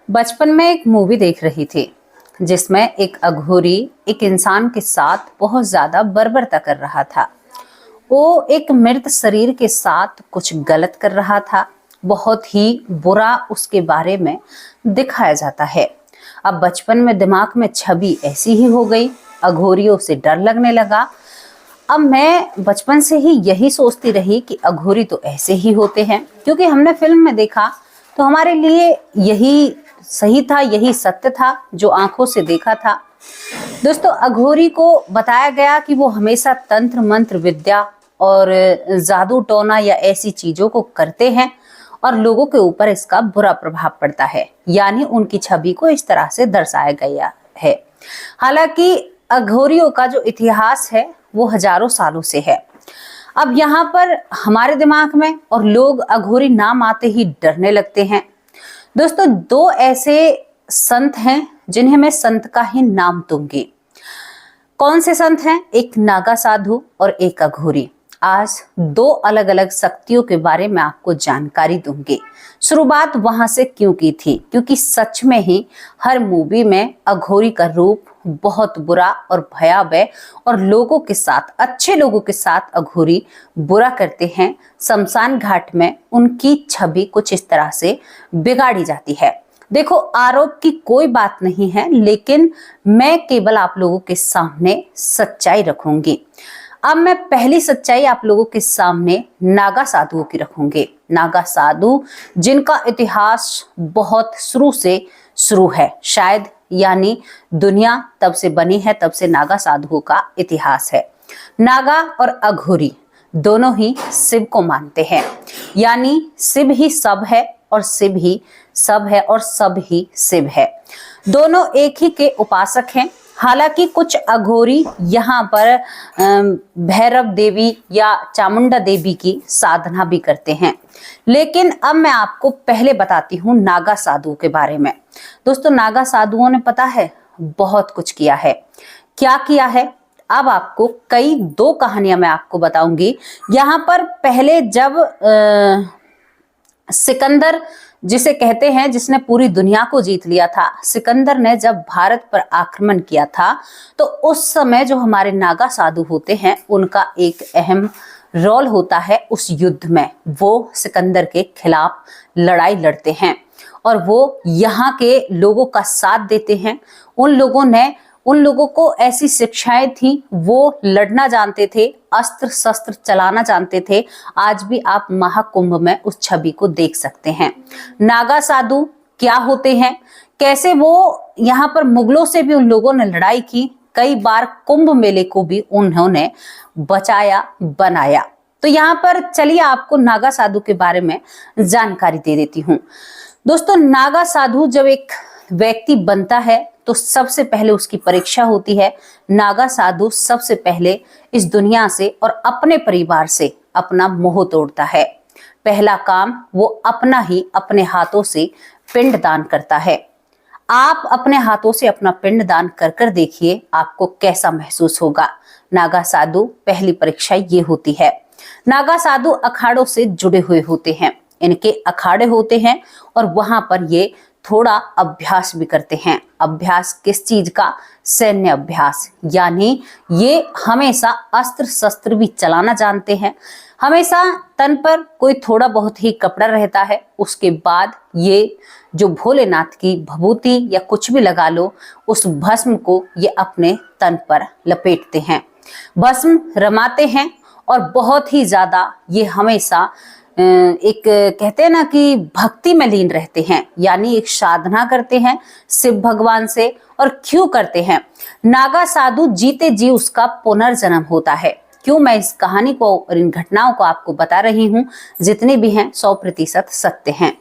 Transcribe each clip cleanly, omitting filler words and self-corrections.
बचपन में एक मूवी देख रही थी जिसमें एक अघोरी एक इंसान के साथ बहुत ज्यादा बर्बरता कर रहा था। वो एक मृत शरीर के साथ कुछ गलत कर रहा था। बहुत ही बुरा उसके बारे में दिखाया जाता है। अब बचपन में दिमाग में छवि ऐसी ही हो गई, अघोरियों से डर लगने लगा। अब मैं बचपन से ही यही सोचती रही कि अघोरी तो ऐसे ही होते हैं, क्योंकि हमने फिल्म में देखा तो हमारे लिए यही सही था, यही सत्य था जो आंखों से देखा था। दोस्तों, अघोरी को बताया गया कि वो हमेशा तंत्र मंत्र विद्या और जादू टोना या ऐसी चीजों को करते हैं और लोगों के ऊपर इसका बुरा प्रभाव पड़ता है, यानी उनकी छवि को इस तरह से दर्शाया गया है। हालांकि अघोरियों का जो इतिहास है वो हजारों सालों से है। अब यहाँ पर हमारे दिमाग में और लोग अघोरी नाम आते ही डरने लगते हैं। दोस्तों, दो ऐसे संत हैं जिन्हें मैं संत का ही नाम दूंगी। कौन से संत हैं? एक नागा साधु और एक अघोरी। आज दो अलग अलग शक्तियों के बारे में आपको जानकारी दूंगी। शुरुआत वहां से क्यों की थी? क्योंकि सच में ही हर मूवी में अघोरी का रूप बहुत बुरा और भयावह और लोगों के साथ, अच्छे लोगों के साथ अघोरी बुरा करते हैं। शमशान घाट में उनकी छवि कुछ इस तरह से बिगाड़ी जाती है। देखो, आरोप की कोई बात नहीं है, लेकिन मैं केवल आप लोगों के सामने सच्चाई रखूंगी। अब मैं पहली सच्चाई आप लोगों के सामने नागा साधुओं की रखूंगी। नागा साधु जिनका इतिहास बहुत शुरू से शुरू है, शायद यानी दुनिया तब से बनी है तब से नागा साधुओं का इतिहास है। नागा और अघोरी दोनों ही शिव को मानते हैं, यानी शिव ही सब है और शिव ही सब है और सब ही शिव है। दोनों एक ही के उपासक हैं। हालांकि कुछ अघोरी यहाँ पर भैरव देवी या चामुंडा देवी की साधना भी करते हैं। लेकिन अब मैं आपको पहले बताती हूँ नागा साधुओं के बारे में। दोस्तों, नागा साधुओं ने पता है बहुत कुछ किया है। क्या किया है? अब आपको दो कहानियां मैं आपको बताऊंगी। यहाँ पर पहले जब सिकंदर जिसे कहते हैं, जिसने पूरी दुनिया को जीत लिया था, सिकंदर ने जब भारत पर आक्रमण किया था तो उस समय जो हमारे नागा साधु होते हैं उनका एक अहम रोल होता है उस युद्ध में। वो सिकंदर के खिलाफ लड़ाई लड़ते हैं और वो यहाँ के लोगों का साथ देते हैं। उन लोगों को ऐसी शिक्षाएं थी, वो लड़ना जानते थे, अस्त्र शस्त्र चलाना जानते थे। आज भी आप महाकुंभ में उस छवि को देख सकते हैं। नागा साधु क्या होते हैं, कैसे वो यहाँ पर मुगलों से भी उन लोगों ने लड़ाई की, कई बार कुंभ मेले को भी उन्होंने बचाया बनाया। तो यहाँ पर चलिए आपको नागा साधु के बारे में जानकारी दे देती हूँ। दोस्तों, नागा साधु जब एक व्यक्ति बनता है तो सबसे पहले उसकी परीक्षा होती है। नागा साधु सबसे पहले इस दुनिया से और अपने परिवार से अपना मोह तोड़ता है। पहला काम वो अपने हाथों से पिंड दान करता है। आप अपने हाथों से अपना पिंड दान कर देखिए, आपको कैसा महसूस होगा। नागा साधु पहली परीक्षा ये होती है। नागा साधु अखाड़ों से जुड़े हुए होते हैं। इनके अखाड़े होते हैं और वहां पर ये थोड़ा अभ्यास भी करते हैं। अभ्यास किस चीज का? सैन्य अभ्यास, यानी ये हमेशा अस्त्र शस्त्र भी चलाना जानते हैं। हमेशा तन पर कोई थोड़ा बहुत ही कपड़ा रहता है। उसके बाद ये जो भोलेनाथ की भभूति या कुछ भी लगा लो, उस भस्म को ये अपने तन पर लपेटते हैं, भस्म रमाते हैं और बहुत ही ज्यादा ये हमेशा एक कहते हैं ना कि भक्ति में लीन रहते हैं, यानी एक साधना करते हैं शिव भगवान से। और क्यों करते हैं? नागा साधु जीते जी उसका पुनर्जन्म होता है। क्यों मैं इस कहानी को और इन घटनाओं को आपको बता रही हूँ? जितने भी हैं 100% सत्य हैं।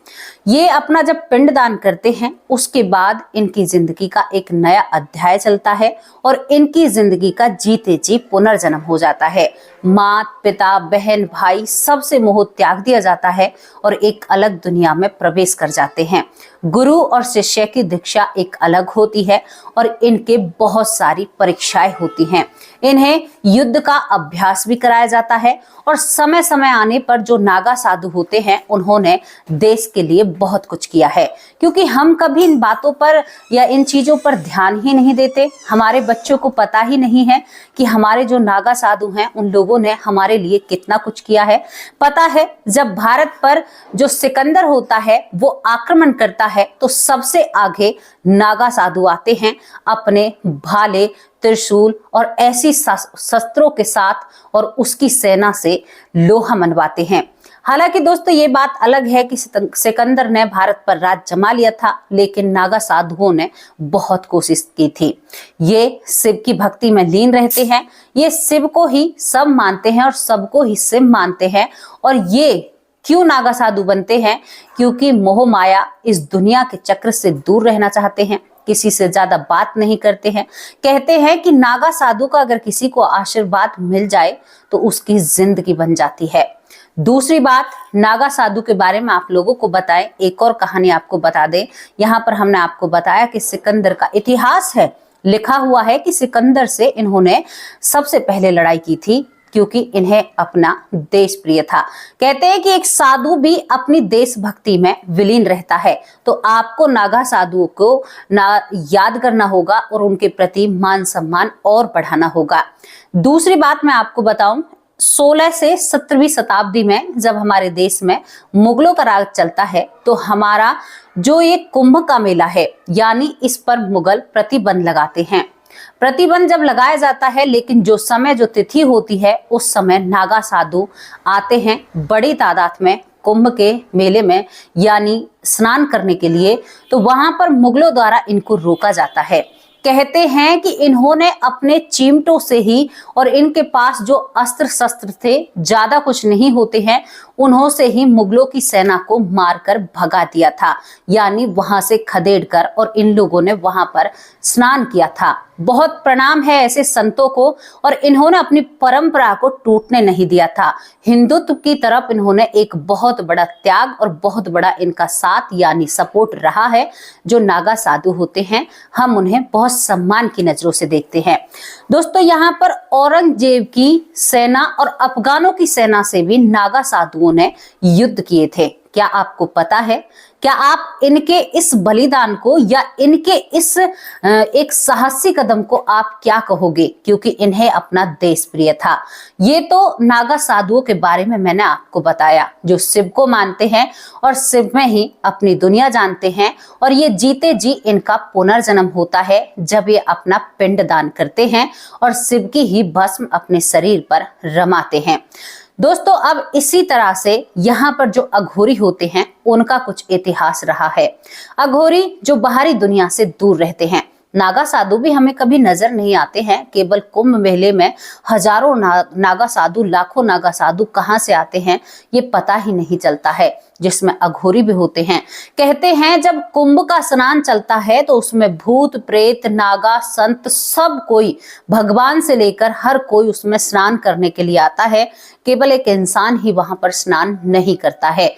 ये अपना जब पिंडदान करते हैं उसके बाद इनकी जिंदगी का एक नया अध्याय चलता है और इनकी जिंदगी का जीते जी पुनर्जन्म हो जाता है। माता पिता बहन भाई सबसे मोह त्याग दिया जाता है और एक अलग दुनिया में प्रवेश कर जाते हैं। गुरु और शिष्य की दीक्षा एक अलग होती है और इनके बहुत सारी परीक्षाएं होती हैं। इन्हें युद्ध का अभ्यास भी कराया जाता है और समय समय आने पर जो नागा साधु होते हैं उन्होंने देश के लिए बहुत कुछ किया है, क्योंकि हम कभी इन बातों पर या इन चीजों पर ध्यान ही नहीं देते। हमारे बच्चों को पता ही नहीं है कि हमारे जो नागा साधु हैं उन लोगों ने हमारे लिए कितना कुछ किया है। पता है, जब भारत पर जो सिकंदर होता है वो आक्रमण करता है तो सबसे आगे नागा साधु आते हैं अपने भाले, त्रिशूल और ऐसी शस्त्रों के साथ, और उसकी सेना से लोहा मनवाते हैं। हालांकि दोस्तों ये बात अलग है कि सिकंदर ने भारत पर राज जमा लिया था, लेकिन नागा साधुओं ने बहुत कोशिश की थी। ये शिव की भक्ति में लीन रहते हैं, ये शिव को ही सब मानते हैं और सबको ही शिव मानते हैं। और ये क्यों नागा साधु बनते हैं? क्योंकि मोह माया इस दुनिया के चक्र से दूर रहना चाहते हैं, किसी से ज्यादा बात नहीं करते हैं। कहते हैं कि नागा साधु का अगर किसी को आशीर्वाद मिल जाए तो उसकी जिंदगी बन जाती है। दूसरी बात, नागा साधु के बारे में आप लोगों को बताएं, एक और कहानी आपको बता दें। यहाँ पर हमने आपको बताया कि सिकंदर का इतिहास है, लिखा हुआ है कि सिकंदर से इन्होंने सबसे पहले लड़ाई की थी, क्योंकि इन्हें अपना देश प्रिय था। कहते हैं कि एक साधु भी अपनी देशभक्ति में विलीन रहता है, तो आपको नागा साधुओं को याद करना होगा और उनके प्रति मान सम्मान और बढ़ाना होगा। दूसरी बात मैं आपको बताऊं, 16 से 17वीं शताब्दी में जब हमारे देश में मुगलों का राज चलता है तो हमारा जो ये कुंभ का मेला है, यानी इस पर मुगल प्रतिबंध लगाते हैं। प्रतिबंध जब लगाया जाता है, लेकिन जो समय, जो तिथि होती है, उस समय नागा साधु आते हैं बड़ी तादाद में कुंभ के मेले में, यानी स्नान करने के लिए। तो वहां पर मुगलों द्वारा इनको रोका जाता है। कहते हैं कि इन्होंने अपने चिमटों से ही, और इनके पास जो अस्त्र शस्त्र थे ज्यादा कुछ नहीं होते हैं, उन्हों से ही मुगलों की सेना को मारकर भगा दिया था, यानी वहां से खदेड़कर, और इन लोगों ने वहां पर स्नान किया था। बहुत प्रणाम है ऐसे संतों को, और इन्होंने अपनी परंपरा को टूटने नहीं दिया था। हिंदुत्व की तरफ इन्होंने एक बहुत बड़ा त्याग और बहुत बड़ा इनका साथ यानी सपोर्ट रहा है। जो नागा साधु होते हैं, हम उन्हें बहुत सम्मान की नजरों से देखते हैं। दोस्तों, यहाँ पर औरंगजेब की सेना और अफगानों की सेना से भी नागा साधुओं ने युद्ध किए थे। क्या आपको पता है? क्या आप इनके इस बलिदान को या इनके इस एक साहसी कदम को आप क्या कहोगे? क्योंकि इन्हें अपना देश प्रिय था। ये तो नागा साधुओं के बारे में मैंने आपको बताया, जो शिव को मानते हैं और शिव में ही अपनी दुनिया जानते हैं, और ये जीते जी इनका पुनर्जन्म होता है जब ये अपना पिंड दान करते हैं और शिव की ही भस्म अपने शरीर पर रमाते हैं। दोस्तों, अब इसी तरह से यहाँ पर जो अघोरी होते हैं उनका कुछ इतिहास रहा है। अघोरी जो बाहरी दुनिया से दूर रहते हैं। नागा साधु भी हमें कभी नजर नहीं आते हैं, केवल कुंभ मेले में हजारों नागा साधु, लाखों नागा साधु कहाँ से आते हैं ये पता ही नहीं चलता है, जिसमें अघोरी भी होते हैं। कहते हैं जब कुंभ का स्नान चलता है तो उसमें भूत प्रेत, नागा, संत, सब कोई, भगवान से लेकर हर कोई उसमें स्नान करने के लिए आता है। केवल एक इंसान ही वहां पर स्नान नहीं करता है।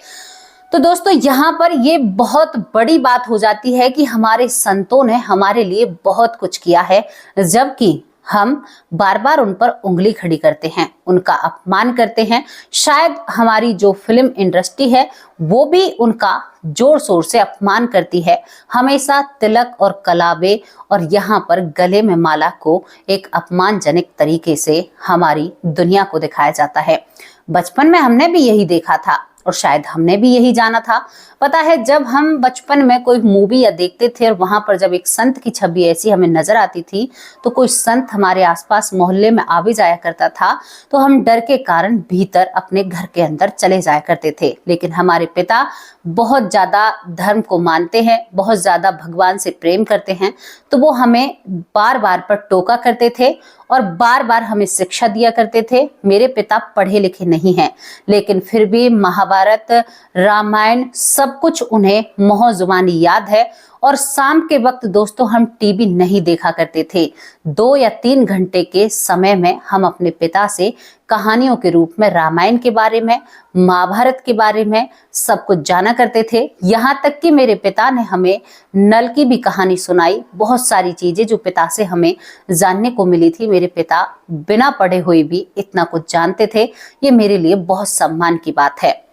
तो दोस्तों, यहाँ पर ये बहुत बड़ी बात हो जाती है कि हमारे संतों ने हमारे लिए बहुत कुछ किया है, जबकि हम बार बार उन पर उंगली खड़ी करते हैं, उनका अपमान करते हैं। शायद हमारी जो फिल्म इंडस्ट्री है वो भी उनका जोर शोर से अपमान करती है। हमेशा तिलक और कलावे और यहाँ पर गले में माला को एक अपमानजनक तरीके से हमारी दुनिया को दिखाया जाता है। बचपन में हमने भी यही देखा था और शायद हमने भी यही जाना था। पता है, जब हम बचपन में कोई मूवी या देखते थे और वहां पर जब एक संत की छवि ऐसी हमें नजर आती थी, तो कोई संत हमारे आसपास मोहल्ले में आ भी जाया करता था, तो हम डर के कारण भीतर अपने घर के अंदर चले जाया करते थे। लेकिन हमारे पिता बहुत ज्यादा धर्म को मानते हैं, बहुत ज्यादा भगवान से प्रेम करते हैं, तो वो हमें बार बार पर टोका करते थे और बार बार हमें शिक्षा दिया करते थे। मेरे पिता पढ़े लिखे नहीं हैं, लेकिन फिर भी महाभारत, रामायण सब कुछ उन्हें मुँह जुबानी याद है। और शाम के वक्त दोस्तों हम टीवी नहीं देखा करते थे। 2 या 3 घंटे के समय में हम अपने पिता से कहानियों के रूप में रामायण के बारे में, महाभारत के बारे में सब कुछ जाना करते थे। यहाँ तक कि मेरे पिता ने हमें नल की भी कहानी सुनाई। बहुत सारी चीजें जो पिता से हमें जानने को मिली थी, मेरे पिता बिना पढ़े हुए भी इतना कुछ जानते थे। ये मेरे लिए बहुत सम्मान की बात है।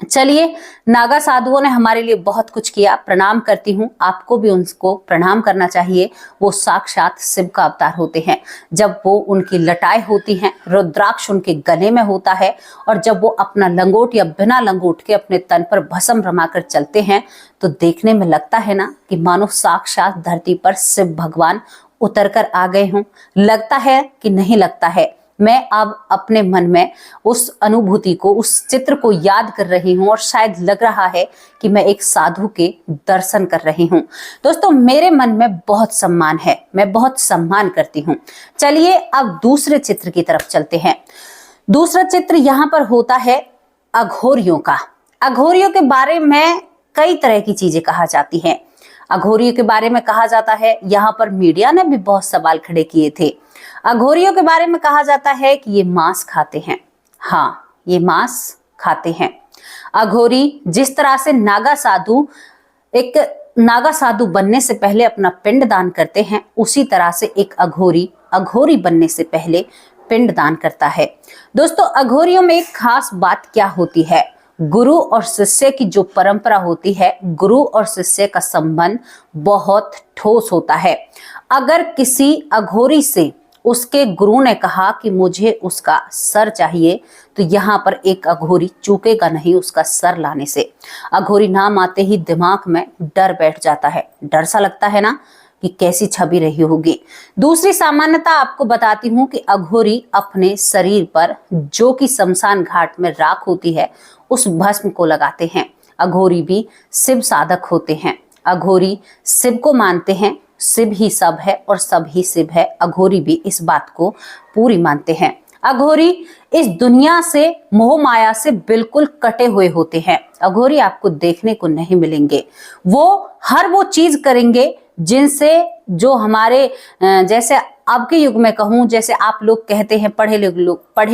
चलिए, नागा साधुओं ने हमारे लिए बहुत कुछ किया, प्रणाम करती हूँ। आपको भी उनको प्रणाम करना चाहिए। वो साक्षात शिव का अवतार होते हैं। जब वो उनकी लटाएं होती हैं, रुद्राक्ष उनके गले में होता है, और जब वो अपना लंगोट या बिना लंगोट के अपने तन पर भस्म रमाकर चलते हैं, तो देखने में लगता है ना कि मानो साक्षात धरती पर शिव भगवान उतर कर आ गए हों। लगता है कि नहीं लगता है? मैं अब अपने मन में उस अनुभूति को, उस चित्र को याद कर रही हूँ, और शायद लग रहा है कि मैं एक साधु के दर्शन कर रही हूँ। दोस्तों, मेरे मन में बहुत सम्मान है, मैं बहुत सम्मान करती हूँ। चलिए अब दूसरे चित्र की तरफ चलते हैं। दूसरा चित्र यहाँ पर होता है अघोरियों का। अघोरियों के बारे में कई तरह की चीजें कहा जाती हैं। अघोरियों के बारे में कहा जाता है, यहाँ पर मीडिया ने भी बहुत सवाल खड़े किए थे। अघोरियों के बारे में कहा जाता है कि ये मांस खाते हैं। हाँ, ये मांस खाते हैं। अघोरी जिस तरह से नागा साधु बनने से पहले अपना पिंड दान करते हैं, उसी तरह से एक अघोरी बनने से पहले पिंड दान करता है। दोस्तों, अघोरियों में एक खास बात क्या होती है? गुरु और शिष्य की जो परंपरा होती है, गुरु और शिष्य का संबंध बहुत ठोस होता है। अगर किसी अघोरी से उसके गुरु ने कहा कि मुझे उसका सर चाहिए, तो यहाँ पर एक अघोरी चूकेगा नहीं उसका सर लाने से। अघोरी नाम आते ही दिमाग में डर बैठ जाता है। डर सा लगता है ना कि कैसी छवि रही होगी। दूसरी सामान्यता आपको बताती हूँ कि अघोरी अपने शरीर पर जो कि शमशान घाट में राख होती है, उस भस्म को लगाते हैं। अघोरी भी शिव साधक होते हैं। अघोरी शिव को मानते हैं। शिव ही सब है और सब ही शिव है। अघोरी भी इस बात को पूरी मानते हैं। अघोरी इस दुनिया से, मोह माया से बिल्कुल कटे हुए होते हैं। अघोरी आपको देखने को नहीं मिलेंगे। वो हर वो चीज करेंगे जिनसे, जो हमारे जैसे अब के युग में कहूं, जैसे आप लोग कहते हैं, पढ़े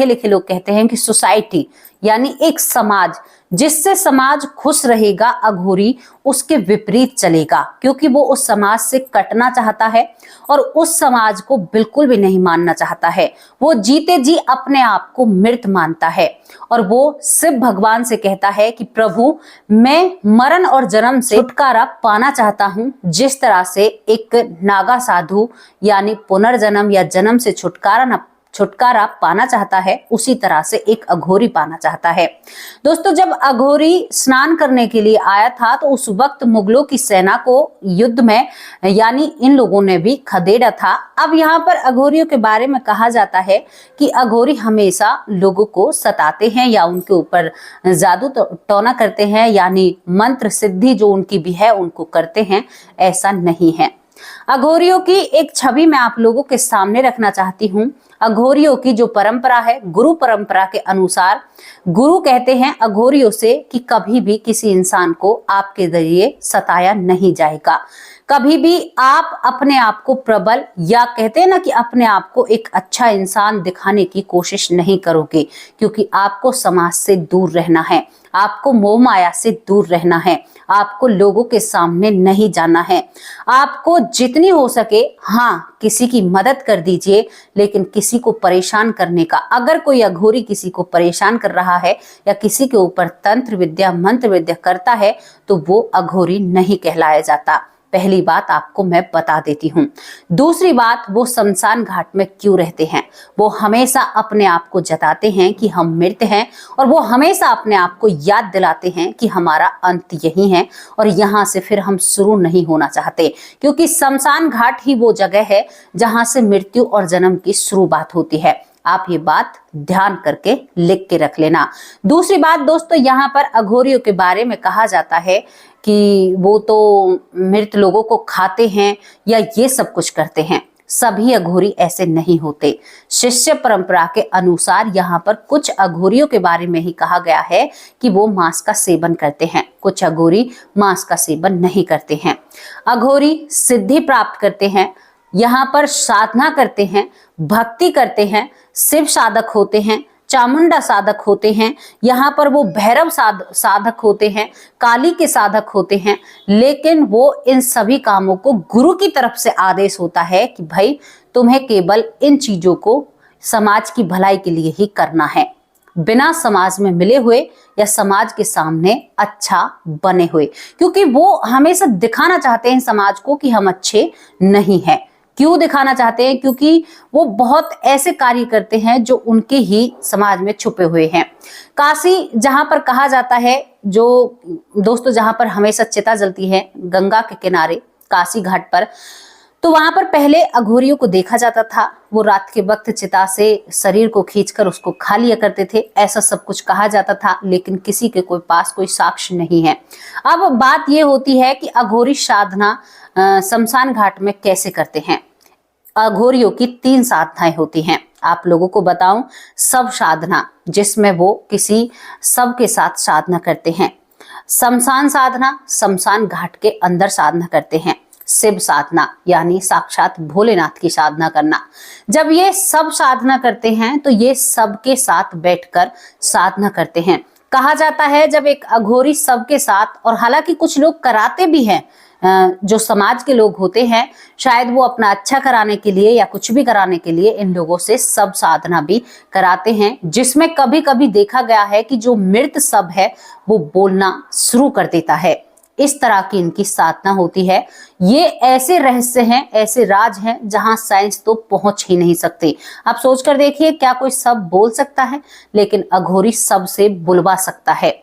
लिखे लोग कहते हैं कि सोसाइटी यानी एक समाज, जिससे समाज खुश रहेगा, अघोरी उसके विपरीत चलेगा, क्योंकि वो उस समाज से कटना चाहता है और उस समाज को बिल्कुल भी नहीं मानना चाहता है। वो जीते जी अपने आप को मृत मानता है और वो शिव भगवान से कहता है कि प्रभु, मैं मरण और जन्म से छुटकारा पाना चाहता हूँ। जिस तरह से एक नागा साधु यानी पुनर्जन्म या जन्म से छुटकारा पाना चाहता है, उसी तरह से एक अघोरी पाना चाहता है। दोस्तों, जब अघोरी स्नान करने के लिए आया था, तो उस वक्त मुगलों की सेना को युद्ध में यानी इन लोगों ने भी खदेड़ा था। अब यहाँ पर अघोरियों के बारे में कहा जाता है कि अघोरी हमेशा लोगों को सताते हैं या उनके ऊपर जादू टोना करते हैं, यानी मंत्र सिद्धि जो उनकी भी है उनको करते हैं, ऐसा नहीं है। अघोरियों की एक छवि मैं आप लोगों के सामने रखना चाहती हूँ। अघोरियों की जो परंपरा है, गुरु परंपरा के अनुसार, गुरु कहते हैं अघोरियों से कि कभी भी किसी इंसान को आपके जरिए सताया नहीं जाएगा। कभी भी आप अपने आप को प्रबल या कहते हैं ना कि अपने आप को एक अच्छा इंसान दिखाने की कोशिश नहीं करोगे, क्योंकि आपको समाज से दूर रहना है, आपको मोह माया से दूर रहना है, आपको लोगों के सामने नहीं जाना है। आपको जितनी हो सके, हाँ, किसी की मदद कर दीजिए, लेकिन किसी को परेशान करने का, अगर कोई अघोरी किसी को परेशान कर रहा है या किसी के ऊपर तंत्र विद्या मंत्र विद्या करता है, तो वो अघोरी नहीं कहलाया जाता। पहली बात आपको मैं बता देती हूँ। दूसरी बात, वो शमशान घाट में क्यों रहते हैं? वो हमेशा अपने आप को जताते हैं कि हम मृत हैं, और वो हमेशा अपने आप को याद दिलाते हैं कि हमारा अंत यही है और यहाँ से फिर हम शुरू नहीं होना चाहते, क्योंकि शमशान घाट ही वो जगह है जहाँ से मृत्यु और जन्म की शुरुआत होती है। आप ये बात ध्यान करके लिख के रख लेना। दूसरी बात दोस्तों, यहाँ पर अघोरियों के बारे में कहा जाता है कि वो तो मृत लोगों को खाते हैं या ये सब कुछ करते हैं। सभी अघोरी ऐसे नहीं होते। शिष्य परंपरा के अनुसार यहाँ पर कुछ अघोरियों के बारे में ही कहा गया है कि वो मांस का सेवन करते हैं, कुछ अघोरी मांस का सेवन नहीं करते हैं। अघोरी सिद्धि प्राप्त करते हैं, यहाँ पर साधना करते हैं, भक्ति करते हैं, शिव साधक होते हैं, चामुंडा साधक होते हैं, यहाँ पर वो भैरव साधक होते हैं, काली के साधक होते हैं। लेकिन वो इन सभी कामों को गुरु की तरफ से आदेश होता है कि भाई तुम्हें केवल इन चीजों को समाज की भलाई के लिए ही करना है। बिना समाज में मिले हुए या समाज के सामने अच्छा बने हुए, क्योंकि वो हमेशा दिखाना चाहते हैं समाज को कि हम अच्छे नहीं हैं। क्यों दिखाना चाहते हैं? क्योंकि वो बहुत ऐसे कार्य करते हैं जो उनके ही समाज में छुपे हुए हैं। काशी जहां पर कहा जाता है, जो दोस्तों जहां पर हमेशा चिता जलती है, गंगा के किनारे काशी घाट पर, तो वहां पर पहले अघोरियों को देखा जाता था। वो रात के वक्त चिता से शरीर को खींचकर उसको खा लिया करते थे, ऐसा सब कुछ कहा जाता था, लेकिन किसी के कोई पास कोई साक्ष्य नहीं है। अब बात ये होती है कि अघोरी साधना शमशान घाट में कैसे करते हैं। अघोरियों की 3 साधनाएं होती हैं। आप लोगों को बताऊं, सब साधना, जिसमें वो किसी सब के साथ साधना करते हैं। शमशान साधना, शमशान घाट के अंदर साधना करते हैं। शिव साधना यानी साक्षात भोलेनाथ की साधना करना। जब ये सब साधना करते हैं तो ये सबके साथ बैठकर साधना करते हैं। कहा जाता है जब एक अघोरी सबके साथ, और हालांकि कुछ लोग कराते भी हैं, जो समाज के लोग होते हैं, शायद वो अपना अच्छा कराने के लिए या कुछ भी कराने के लिए इन लोगों से सब साधना भी कराते हैं, जिसमें कभी कभी देखा गया है कि जो मृत सब है वो बोलना शुरू कर देता है। इस तरह की इनकी साधना होती है। ये ऐसे रहस्य हैं, ऐसे राज हैं जहां साइंस तो पहुंच ही नहीं सकती। आप सोचकर देखिए, क्या कोई सब बोल सकता है? लेकिन अघोरी सब से बुलवा सकता है।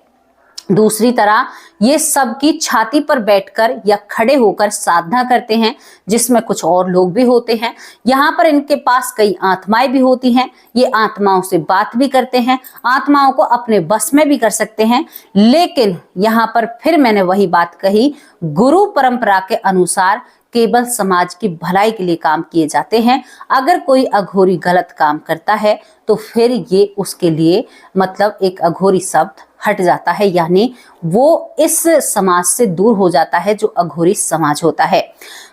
दूसरी तरह ये सबकी छाती पर बैठकर या खड़े होकर साधना करते हैं, जिसमें कुछ और लोग भी होते हैं। यहाँ पर इनके पास कई आत्माएं भी होती हैं। ये आत्माओं से बात भी करते हैं, आत्माओं को अपने बस में भी कर सकते हैं। लेकिन यहाँ पर फिर मैंने वही बात कही, गुरु परंपरा के अनुसार केवल समाज की भलाई के लिए काम किए जाते हैं। अगर कोई अघोरी गलत काम करता है तो फिर ये उसके लिए मतलब एक अघोरी शब्द हट जाता है, यानी वो इस समाज से दूर हो जाता है जो अघोरी समाज होता है।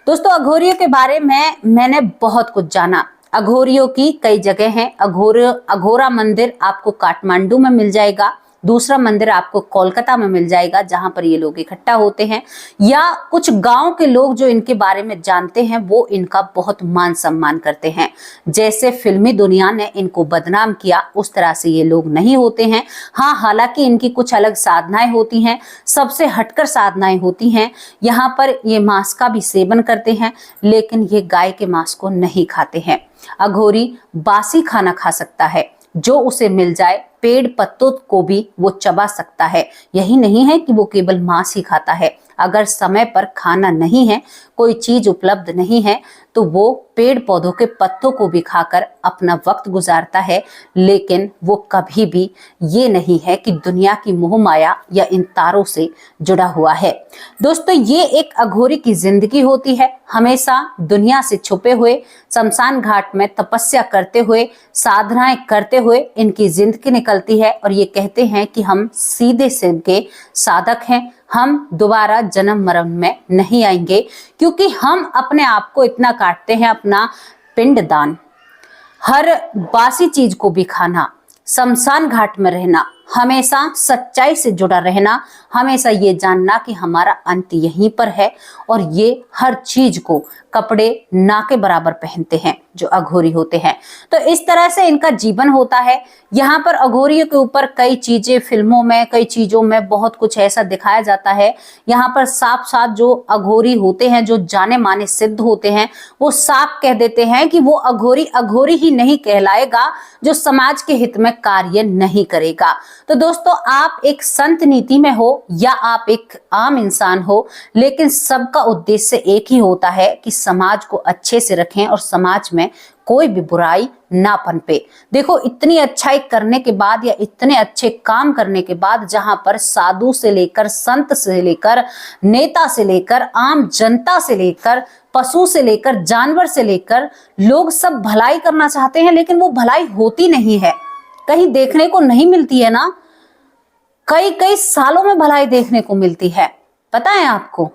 दोस्तों, अघोरियों के बारे में मैंने बहुत कुछ जाना। अघोरियों की कई जगह हैं। अघोरा मंदिर आपको काठमांडू में मिल जाएगा। दूसरा मंदिर आपको कोलकाता में मिल जाएगा, जहां पर ये लोग इकट्ठा होते हैं। या कुछ गांव के लोग जो इनके बारे में जानते हैं वो इनका बहुत मान सम्मान करते हैं। जैसे फिल्मी दुनिया ने इनको बदनाम किया, उस तरह से ये लोग नहीं होते हैं। हाँ, हालांकि इनकी कुछ अलग साधनाएं होती हैं, सबसे हटकर साधनाएं होती हैं। यहाँ पर ये मांस का भी सेवन करते हैं, लेकिन ये गाय के मांस को नहीं खाते हैं। अघोरी बासी खाना खा सकता है, जो उसे मिल जाए। पेड़ पत्तों को भी वो चबा सकता है। यही नहीं है कि वो केवल मांस ही खाता है। अगर समय पर खाना नहीं है, कोई चीज उपलब्ध नहीं है, तो वो पेड़ पौधों के पत्तों को भी खाकर अपना वक्त गुजारता है। लेकिन वो कभी भी ये नहीं है कि दुनिया की मोह माया या इन तारों से जुड़ा हुआ है। दोस्तों, ये एक अघोरी की जिंदगी होती है। हमेशा दुनिया से छुपे हुए, शमशान घाट में तपस्या करते हुए, साधनाएं करते हुए इनकी जिंदगी निकलती है। और ये कहते हैं कि हम सीधे सिर के साधक हैं, हम दोबारा जन्म मरण में नहीं आएंगे, क्योंकि हम अपने आप को इतना काटते हैं। अपना पिंडदान, हर बासी चीज को भी खाना, शमशान घाट में रहना, हमेशा सच्चाई से जुड़ा रहना, हमेशा ये जानना कि हमारा अंत यहीं पर है। और ये हर चीज को कपड़े ना के बराबर पहनते हैं जो अघोरी होते हैं। तो इस तरह से इनका जीवन होता है। यहाँ पर अघोरियों के ऊपर कई चीजें फिल्मों में, कई चीजों में बहुत कुछ ऐसा दिखाया जाता है। यहाँ पर साफ साफ जो अघोरी होते हैं, जो जाने माने सिद्ध होते हैं, वो साफ कह देते हैं कि वो अघोरी अघोरी ही नहीं कहलाएगा जो समाज के हित में कार्य नहीं करेगा। तो दोस्तों, आप एक संत नीति में हो या आप एक आम इंसान हो, लेकिन सबका उद्देश्य एक ही होता है कि समाज को अच्छे से रखें और समाज में कोई भी बुराई ना पनपे। देखो, इतनी अच्छाई करने के बाद या इतने अच्छे काम करने के बाद, जहां पर साधु से लेकर, संत से लेकर, नेता से लेकर, आम जनता से लेकर, पशु से लेकर, जानवर से लेकर, लोग सब भलाई करना चाहते हैं, लेकिन वो भलाई होती नहीं है, कहीं देखने को नहीं मिलती है ना। कई कई सालों में भलाई देखने को मिलती है। पता है आपको,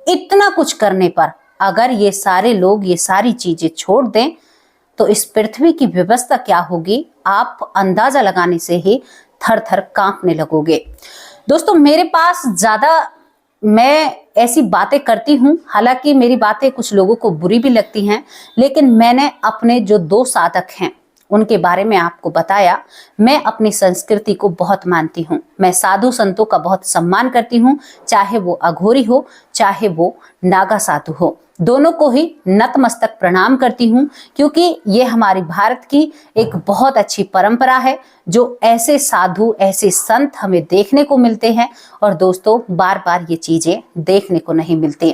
इतना कुछ करने पर अगर ये सारे लोग ये सारी चीजें छोड़ दें तो इस पृथ्वी की व्यवस्था क्या होगी, आप अंदाजा लगाने से ही थर थर कांपने लगोगे। दोस्तों, मेरे पास ज्यादा मैं ऐसी बातें करती हूँ, हालांकि मेरी बातें कुछ लोगों को बुरी भी लगती हैं, लेकिन मैंने अपने जो 2 साधक हैं उनके बारे में आपको बताया। मैं अपनी संस्कृति को बहुत मानती हूँ, मैं साधु संतों का बहुत सम्मान करती हूँ, चाहे वो अघोरी हो चाहे वो नागा साधु हो, दोनों को ही नतमस्तक प्रणाम करती हूँ, क्योंकि ये हमारी भारत की एक बहुत अच्छी परंपरा है जो ऐसे साधु ऐसे संत हमें देखने को मिलते हैं। और दोस्तों बार बार ये चीजें देखने को नहीं मिलती।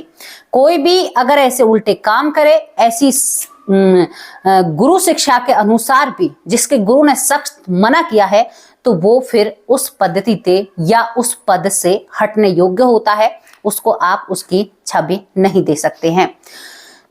कोई भी अगर ऐसे उल्टे काम करे, ऐसी गुरु शिक्षा के अनुसार भी जिसके गुरु ने सख्त मना किया है, तो वो फिर उस पद्धति से या उस पद से हटने योग्य होता है, उसको आप उसकी छवि नहीं दे सकते हैं।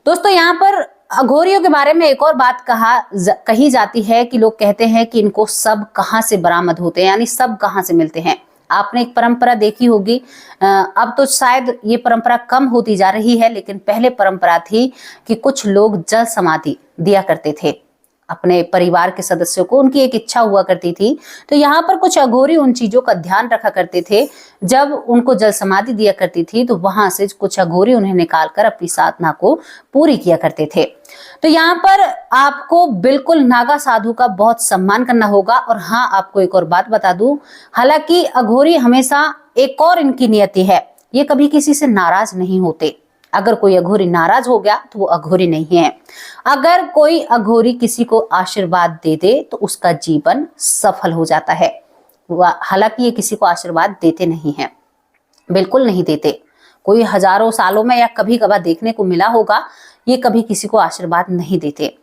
दोस्तों यहाँ पर अघोरियों के बारे में एक और बात कही जाती है कि लोग कहते हैं कि इनको सब कहाँ से बरामद होते हैं, यानी सब कहाँ से मिलते हैं। आपने एक परंपरा देखी होगी, अब तो शायद ये परंपरा कम होती जा रही है, लेकिन पहले परंपरा थी कि कुछ लोग जल समाधि दिया करते थे अपने परिवार के सदस्यों को, उनकी एक इच्छा हुआ करती थी। तो यहाँ पर कुछ अघोरी उन चीजों का ध्यान रखा करते थे। जब उनको जल समाधि दिया करती थी तो वहां से कुछ अघोरी उन्हें निकालकर अपनी साधना को पूरी किया करते थे। तो यहाँ पर आपको बिल्कुल नागा साधु का बहुत सम्मान करना होगा। और हाँ, आपको एक और बात बता दूं, हालांकि अघोरी हमेशा एक और इनकी नियति है, ये कभी किसी से नाराज नहीं होते। अगर कोई अघोरी नाराज हो गया तो वो अघोरी नहीं है। अगर कोई अघोरी किसी को आशीर्वाद दे दे तो उसका जीवन सफल हो जाता है। हालांकि ये किसी को आशीर्वाद देते नहीं हैं, बिल्कुल नहीं देते। कोई हजारों सालों में या कभी कभार देखने को मिला होगा, ये कभी किसी को आशीर्वाद नहीं देते।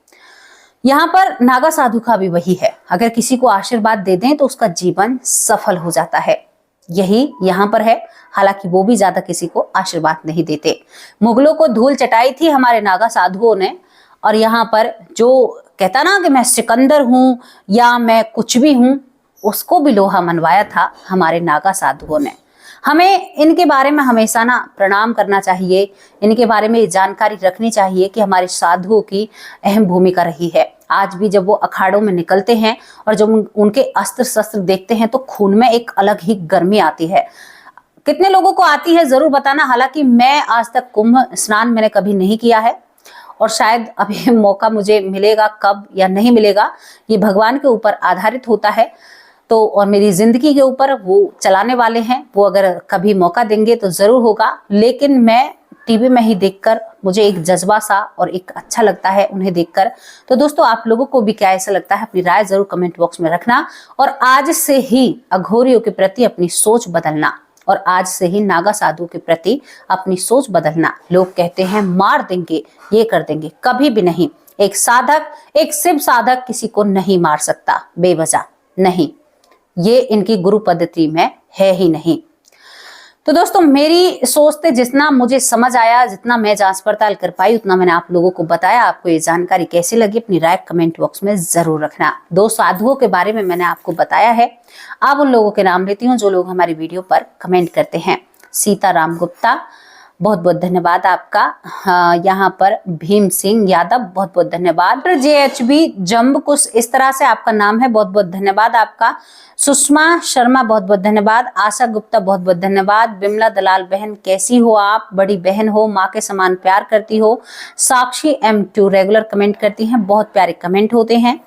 यहाँ पर नागा साधु का भी वही है, अगर किसी को आशीर्वाद दे दें तो उसका जीवन सफल हो जाता है। यही यहाँ पर है। हालांकि वो भी ज्यादा किसी को आशीर्वाद नहीं देते। मुगलों को धूल चटाई थी हमारे नागा साधुओं ने, और यहाँ पर जो कहता ना कि मैं सिकंदर हूं या मैं कुछ भी हूं, उसको भी लोहा मनवाया था हमारे नागा साधुओं ने। हमें इनके बारे में हमेशा ना प्रणाम करना चाहिए, इनके बारे में जानकारी रखनी चाहिए कि हमारे साधुओं की अहम भूमिका रही है। आज भी जब वो अखाड़ों में निकलते हैं और जब उनके अस्त्र शस्त्र देखते हैं तो खून में एक अलग ही गर्मी आती है। कितने लोगों को आती है जरूर बताना। हालांकि मैं आज तक कुंभ स्नान मैंने कभी नहीं किया है, और शायद अभी मौका मुझे मिलेगा, कब या नहीं मिलेगा ये भगवान के ऊपर आधारित होता है। तो और मेरी जिंदगी के ऊपर वो चलाने वाले हैं, वो अगर कभी मौका देंगे तो जरूर होगा। लेकिन मैं टीवी में ही देखकर मुझे एक जज्बा सा और एक अच्छा लगता है उन्हें देखकर। तो दोस्तों आप लोगों को भी क्या ऐसा लगता है, अपनी राय जरूर कमेंट बॉक्स में रखना। और आज से ही अघोरियों के प्रति अपनी सोच बदलना, और आज से ही नागा साधु के प्रति अपनी सोच बदलना। लोग कहते हैं मार देंगे, ये कर देंगे, कभी भी नहीं। एक साधक, एक शिव साधक किसी को नहीं मार सकता बेवजह, नहीं, ये इनकी गुरु पद्धति में है ही नहीं। तो दोस्तों मेरी सोच से जितना मुझे समझ आया, जितना मैं जांच पड़ताल कर पाई, उतना मैंने आप लोगों को बताया। आपको ये जानकारी कैसी लगी अपनी राय कमेंट बॉक्स में जरूर रखना। 2 साधुओं के बारे में मैंने आपको बताया है। अब उन लोगों के नाम लेती हूँ जो लोग हमारी वीडियो पर कमेंट करते हैं। सीताराम गुप्ता, बहुत बहुत धन्यवाद आपका। यहाँ पर भीम सिंह यादव, बहुत बहुत धन्यवाद। JHB जम्बकुश, इस तरह से आपका नाम है, बहुत बहुत धन्यवाद आपका। सुषमा शर्मा, बहुत बहुत धन्यवाद। आशा गुप्ता, बहुत बहुत धन्यवाद। बिमला दलाल बहन, कैसी हो आप? बड़ी बहन हो, माँ के समान प्यार करती हो। साक्षी M2 रेगुलर कमेंट करती हैं, बहुत प्यारे कमेंट होते हैं।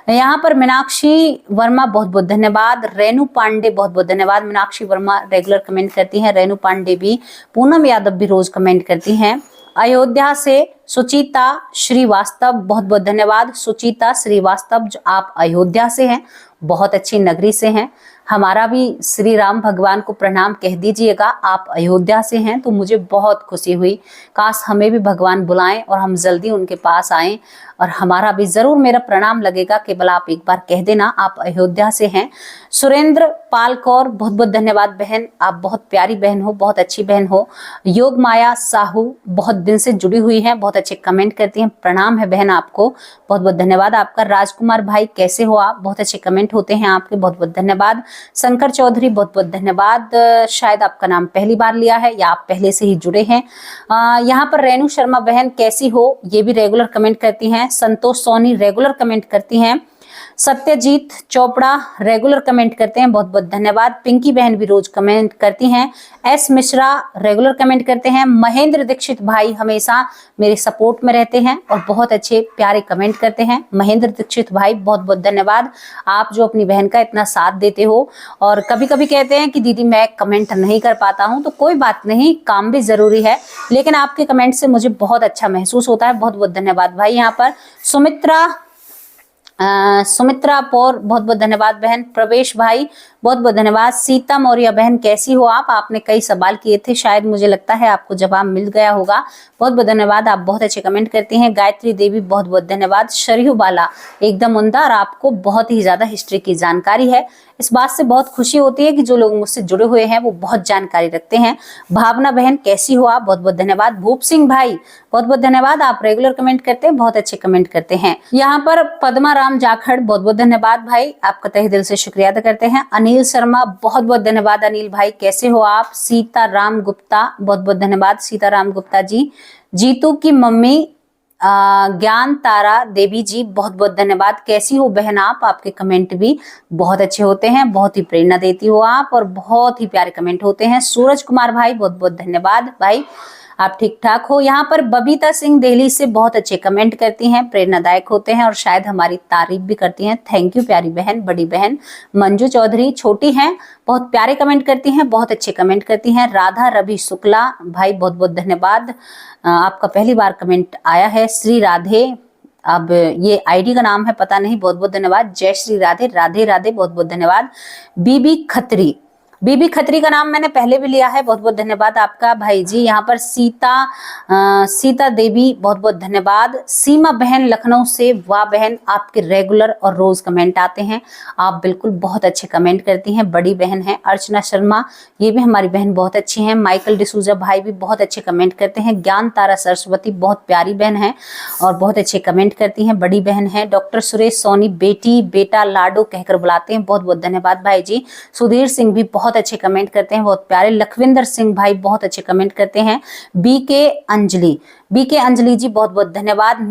यहाँ पर मीनाक्षी वर्मा, बहुत बहुत धन्यवाद। रेणु पांडे, बहुत बहुत धन्यवाद। मीनाक्षी वर्मा रेगुलर कमेंट करती हैं, रेणु पांडे भी। पूनम यादव भी रोज कमेंट करती हैं। अयोध्या से सुचिता श्रीवास्तव, बहुत बहुत धन्यवाद। सुचिता श्रीवास्तव, जो आप अयोध्या से हैं, बहुत अच्छी नगरी से हैं। हमारा भी श्री राम भगवान को प्रणाम कह दीजिएगा। आप अयोध्या से हैं तो मुझे बहुत खुशी हुई। काश हमें भी भगवान बुलाएं और हम जल्दी उनके पास आएं, और हमारा भी जरूर मेरा प्रणाम लगेगा। केवल आप एक बार कह देना आप अयोध्या से हैं। सुरेंद्र पाल कौर, बहुत बहुत धन्यवाद बहन, आप बहुत प्यारी बहन हो, बहुत अच्छी बहन हो। योग माया साहू, बहुत दिन से जुड़ी हुई है, बहुत अच्छे कमेंट करती हैं, प्रणाम है बहन आपको, बहुत बहुत धन्यवाद आपका। राजकुमार भाई, कैसे हो आप? बहुत अच्छे कमेंट होते हैं आपके, बहुत बहुत धन्यवाद। शंकर चौधरी, बहुत बहुत धन्यवाद। शायद आपका नाम पहली बार लिया है या आप पहले से ही जुड़े हैं। यहाँ पर रेणु शर्मा बहन, कैसी हो? ये भी रेगुलर कमेंट करती हैं। संतोष सोनी रेगुलर कमेंट करती हैं। सत्यजीत चोपड़ा रेगुलर कमेंट करते हैं, बहुत बहुत धन्यवाद। पिंकी बहन भी रोज कमेंट करती हैं। एस मिश्रा रेगुलर कमेंट करते हैं। महेंद्र दीक्षित भाई हमेशा मेरे सपोर्ट में रहते हैं और बहुत अच्छे प्यारे कमेंट करते हैं। महेंद्र दीक्षित भाई बहुत बहुत धन्यवाद, आप जो अपनी बहन का इतना साथ देते हो। और कभी कभी कहते हैं कि दीदी मैं कमेंट नहीं कर पाता हूं, तो कोई बात नहीं, काम भी जरूरी है, लेकिन आपके कमेंट से मुझे बहुत अच्छा महसूस होता है। बहुत बहुत धन्यवाद भाई। यहाँ पर सुमित्रा पौर बहुत बहुत धन्यवाद बहन। प्रवेश भाई बहुत बहुत धन्यवाद। सीता मौर्य बहन कैसी हो आप? आपने कई सवाल किए थे, शायद मुझे लगता है आपको जवाब मिल गया होगा। बहुत बहुत धन्यवाद, आप बहुत अच्छे कमेंट करती हैं। गायत्री देवी बहुत बहुत धन्यवाद। शरीहु बाला एकदम उम्दा, और आपको बहुत ही ज्यादा हिस्ट्री की जानकारी है। इस बात से बहुत खुशी होती है कि जो लोग मुझसे जुड़े हुए हैं वो बहुत जानकारी रखते हैं। भावना बहन कैसी हो आप? बहुत बहुत धन्यवाद। भूप सिंह भाई बहुत बहुत धन्यवाद, आप रेगुलर कमेंट करते हैं, बहुत अच्छे कमेंट करते हैं। यहाँ पर पद्मा राम जाखड़ बहुत बहुत धन्यवाद भाई, आपका तहे दिल से शुक्रिया अदा करते हैं। अनिल शर्मा बहुत बहुत धन्यवाद। अनिल भाई कैसे हो आप? सीताराम गुप्ता बहुत बहुत धन्यवाद। सीताराम गुप्ता जी। जीतू की मम्मी ज्ञान तारा देवी जी बहुत बहुत धन्यवाद। कैसी हो बहन आप? आपके कमेंट भी बहुत अच्छे होते हैं, बहुत ही प्रेरणा देती हो आप, और बहुत ही प्यारे कमेंट होते हैं। सूरज कुमार भाई बहुत बहुत धन्यवाद भाई, आप ठीक ठाक हो। यहाँ पर बबीता सिंह दिल्ली से बहुत अच्छे कमेंट करती हैं, प्रेरणादायक होते हैं और शायद हमारी तारीफ भी करती हैं। थैंक यू प्यारी बहन, बड़ी बहन। मंजू चौधरी छोटी हैं, बहुत प्यारे कमेंट करती हैं, बहुत अच्छे कमेंट करती हैं। राधा रवि शुक्ला भाई बहुत बहुत धन्यवाद, आपका पहली बार कमेंट आया है। श्री राधे, अब ये आईडी का नाम है पता नहीं, बहुत बहुत धन्यवाद। जय श्री राधे, राधे राधे बहुत बहुत धन्यवाद। बीबी खत्री का नाम मैंने पहले भी लिया है, बहुत बहुत धन्यवाद आपका भाई जी। यहाँ पर सीता देवी बहुत बहुत धन्यवाद। सीमा बहन लखनऊ से, वाह बहन आपके रेगुलर और रोज कमेंट आते हैं, आप बिल्कुल बहुत अच्छे कमेंट करती हैं, बड़ी बहन है। अर्चना शर्मा ये भी हमारी बहन बहुत अच्छी हैं। माइकल डिसूजा भाई भी बहुत अच्छे कमेंट करते हैं। ज्ञान तारा सरस्वती बहुत प्यारी बहन है और बहुत अच्छे कमेंट करती हैं, बड़ी बहन है। डॉक्टर सुरेश सोनी बेटी बेटा लाडो कहकर बुलाते हैं, बहुत बहुत धन्यवाद भाई जी। सुधीर सिंह भी बहुत अच्छे कमेंट करते हैं, बहुत प्यारे। लखविंदर सिंह भाई बहुत अच्छे कमेंट करते हैं। बीके अंजलि जी बहुत बहुत धन्यवाद।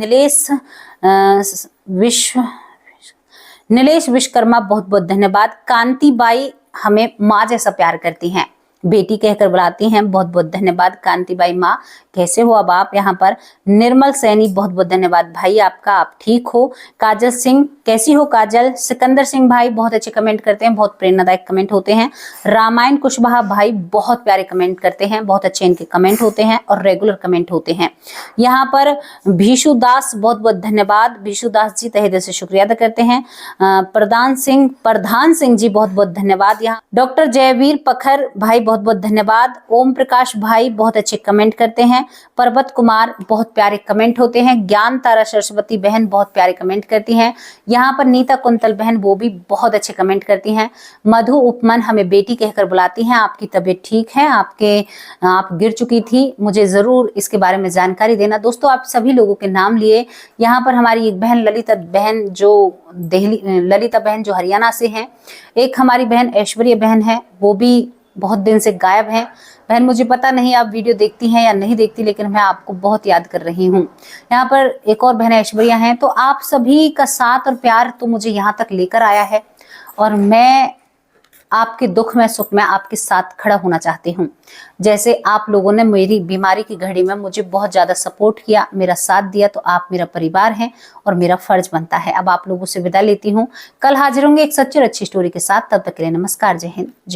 नीलेश विश्वकर्मा बहुत बहुत धन्यवाद। कांति बाई हमें माँ जैसा प्यार करती हैं, बेटी कहकर बुलाती हैं, बहुत बहुत धन्यवाद कांति बाई माँ, कैसे हो अब आप? यहाँ पर निर्मल सैनी बहुत बहुत धन्यवाद भाई आपका, आप ठीक हो? काजल सिंह कैसी हो काजल? सिकंदर सिंह भाई बहुत अच्छे कमेंट करते हैं, बहुत प्रेरणादायक कमेंट होते हैं। रामायण कुशवाहा भाई बहुत प्यारे कमेंट करते हैं, बहुत अच्छे इनके कमेंट होते हैं और रेगुलर कमेंट होते हैं। यहाँ पर भीषु दास बहुत बहुत धन्यवाद, भीषु दास जी तहे दिल से शुक्रिया अदा करते हैं। प्रधान सिंह जी बहुत बहुत धन्यवाद। यहाँ डॉक्टर जयवीर पखर भाई बहुत बहुत धन्यवाद। ओम प्रकाश भाई बहुत अच्छे कमेंट करते हैं। पर्वत कुमार बहुत प्यारे कमेंट होते हैं। ज्ञान तारा सरस्वती बहन बहुत प्यारे कमेंट करती हैं। यहाँ पर नीता कुंतल बहन वो भी बहुत अच्छे कमेंट करती हैं। मधु उपमन हमें बेटी कहकर बुलाती हैं, आपकी तबीयत ठीक है? आप गिर चुकी थी, मुझे जरूर इसके बारे में जानकारी देना। दोस्तों आप सभी लोगों के नाम लिए। यहाँ पर हमारी एक बहन ललिता बहन जो हरियाणा से हैं। एक हमारी बहन ऐश्वर्या बहन है, वो भी बहुत दिन से गायब हैं। बहन मुझे पता नहीं आप वीडियो देखती हैं या नहीं देखती, लेकिन मैं आपको बहुत याद कर रही हूँ। यहाँ पर एक और बहन ऐश्वर्या हैं। तो आप सभी का साथ और प्यार तो मुझे यहाँ तक लेकर आया है, और मैं आपके दुख में सुख में आपके साथ खड़ा होना चाहती हूँ। जैसे आप लोगों ने मेरी बीमारी की घड़ी में मुझे बहुत ज़्यादा सपोर्ट किया, मेरा साथ दिया, तो आप मेरा परिवार हैं और मेरा फर्ज बनता है। अब आप लोगों से विदा लेती हूँ, कल हाजिर होंगे एक सच्ची और अच्छी स्टोरी के साथ। तब तक के लिए नमस्कार, जय हिंद, जय